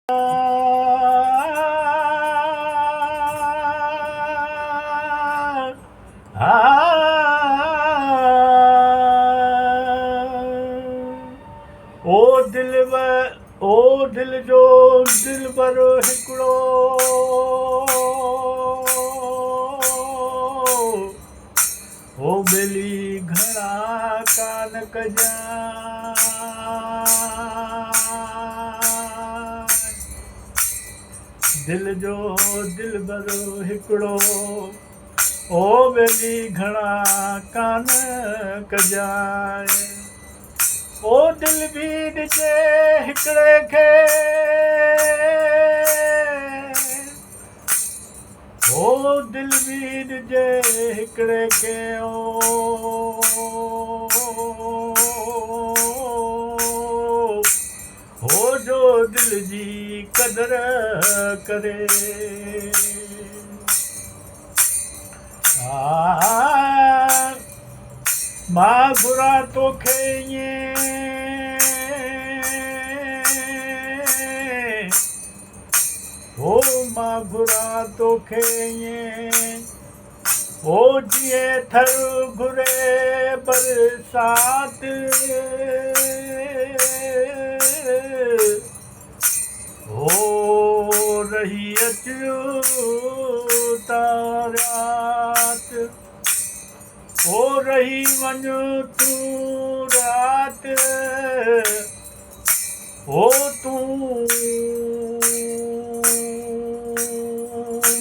ओ दिल जो दिलबर हिकिड़ो ओ बेली घणा कान कजां दिल जो दिलबर हिकिड़ो ओ बेली घणा कान कजां ओ दिल भी ॾिजे हिकिड़े खे ओ दिल भी ॾिजे हिकिड़े खे हो जो दिल जी क़दर करे मां घुरां तोखे ईअं हो मां घुरां तोखे ईअं हो जीअं थर घुरे बरसात हो रही अचो तारात हो रही वञ तूं रात हो तूं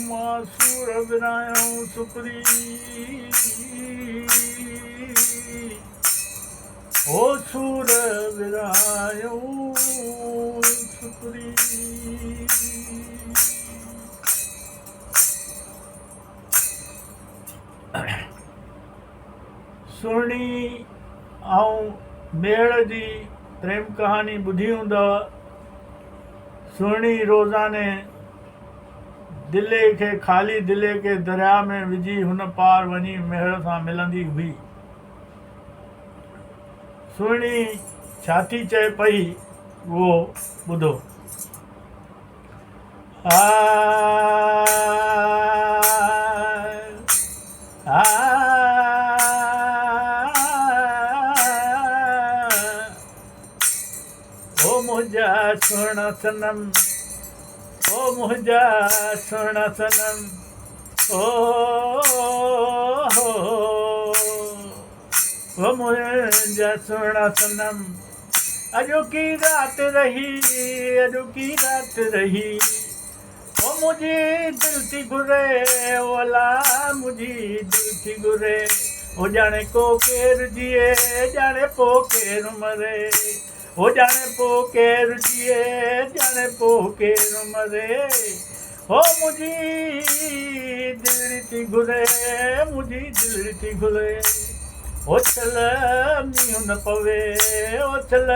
मां सूर विरायूं सुपरी हो सूर विरायूं सुपरी सुहिणी ऐं मेड़ जी प्रेम कहानी ॿुधी हूंदव। सुहिणी रोज़ाने दिले खे ख़ाली दिले खे दरिया में विझी हुन पार वञी मेड़ सां मिलंदी हुई। सुहिणी छा थी चए पई उहो ॿुधो। ओ मुंहिंजा सुहिणा सनम ओ मुंहिंजा सुहिणा सनम ओ मुंहिंजा सुहिणा सनम अॼोकी राति रही अॼोकी राति रही ओ मुंहिंजी दिलि थी घुरे ओला मुंहिंजी दिलि थी घुरे ओ ॼाणे को केरु जिए ॼाणे पोइ केरु मरे ओ ॼाणे पोइ केरु जिए ॼाणे पोइ केरु मरे ओ मुंहिंजी दिलि थी घुरे मुंहिंजी दिलि थी घुरे ओ चल मींहुं न पवे ओ चल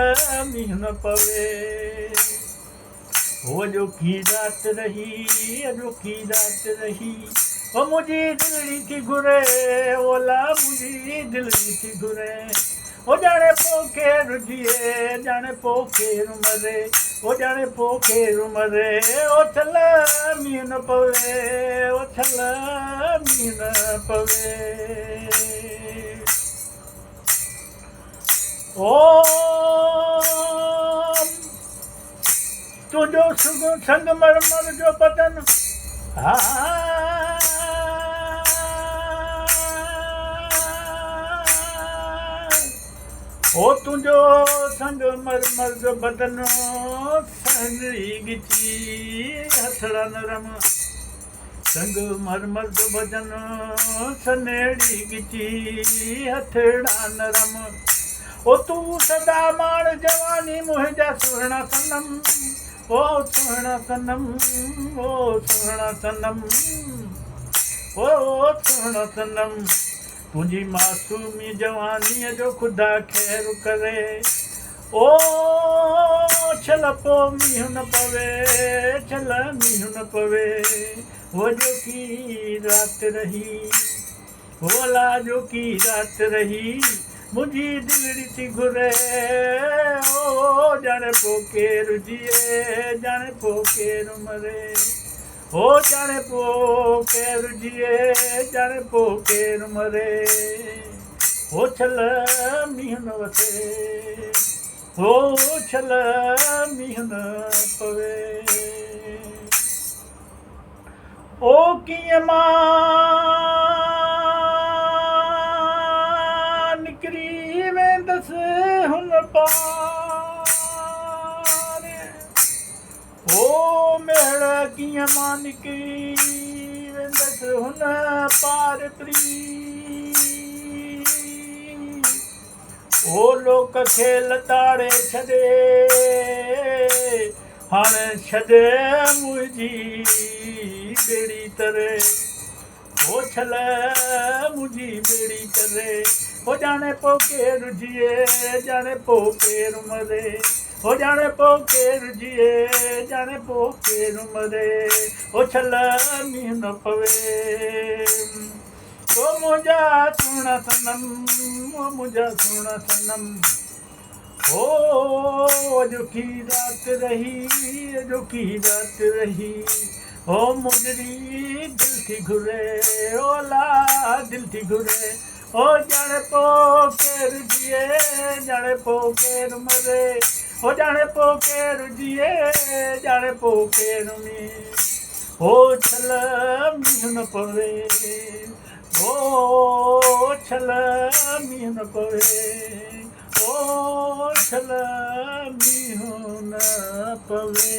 मींहुं न पवे ओ अॼोकी राति रही अॼोकी राति रही ओ मुंहिंजी दिलि थी घुरे ओला मुंहिंजी दिलि थी घुरे ओ ॼाणे पोइ केरु जिए ॼाणे पोइ केरु मरे ओ ॼाणे पोइ केरु मरे ओ चल मींहुं न पवे ओ चल मींहुं न पवे ओ तुंहिंजो संगमरमर जो बदन ओ तुंहिंजो संगमरमर जो बदन सनड़ी गिची हथड़ा नरम संगमरमर जो बदन सनेड़ी गिची हथड़ा नरम ओ तूं सदा माण जवानी मुंहिंजा सुहिणा सनम ओ सुहिणा सनम ओ सुहिणा सनम ओ सुहिणा सनम तुंहिंजी मासूमी जवानीअ जो ख़ुदा ख़ैरु करे ओ छल पोइ मींहुं न पवे छल मींहुं न पवे हो जोकी राति रही होला जोकी राति रही मुझी दिलड़ी थी घुरे ओ जाने पोके रुजिए जाने पोके मरे ओ जाने पोके रुजिए जाने पोके मरे ओ छल मींह न वसे ओ छल मींह न पवे ओ कीअं मां निकिरी वेंदसि हुन पार ओ मेड़ कीअं मां निकिरी वेंदसि हुन पार प्री ओ लोक खे लताड़े छॾे हाणे छॾे मुंहिंजी ॿेड़ी तरे ओ छल मुंहिंजी ॿेड़ी तरे ओ ॼाणे पोइ केरु जिए ॼाणे पोइ केरु मरे ओ ॼाणे पोइ केरु जिए ॼाणे पोइ केरु मरे ओ छल मींहुं न पवे ओ मुंहिंजा सुहिणा सनम ओ मुंहिंजा सुहिणा सनम ओ अॼोकी राति रही अॼोकी राति रही ओ मुंहिंजी दिलि थी घुरे ओ ला दिलि थी घुरे ओ ॼाणे पोइ केरु जिए ॼाणे पोइ केरु मरे ओ ॼाणे पोइ केरु जिए ॼाणे पोइ केरु मींहुं ओ छल मींहुं न पवे ओ छल मींहुं न पवे ओ छल मींहुं न पवे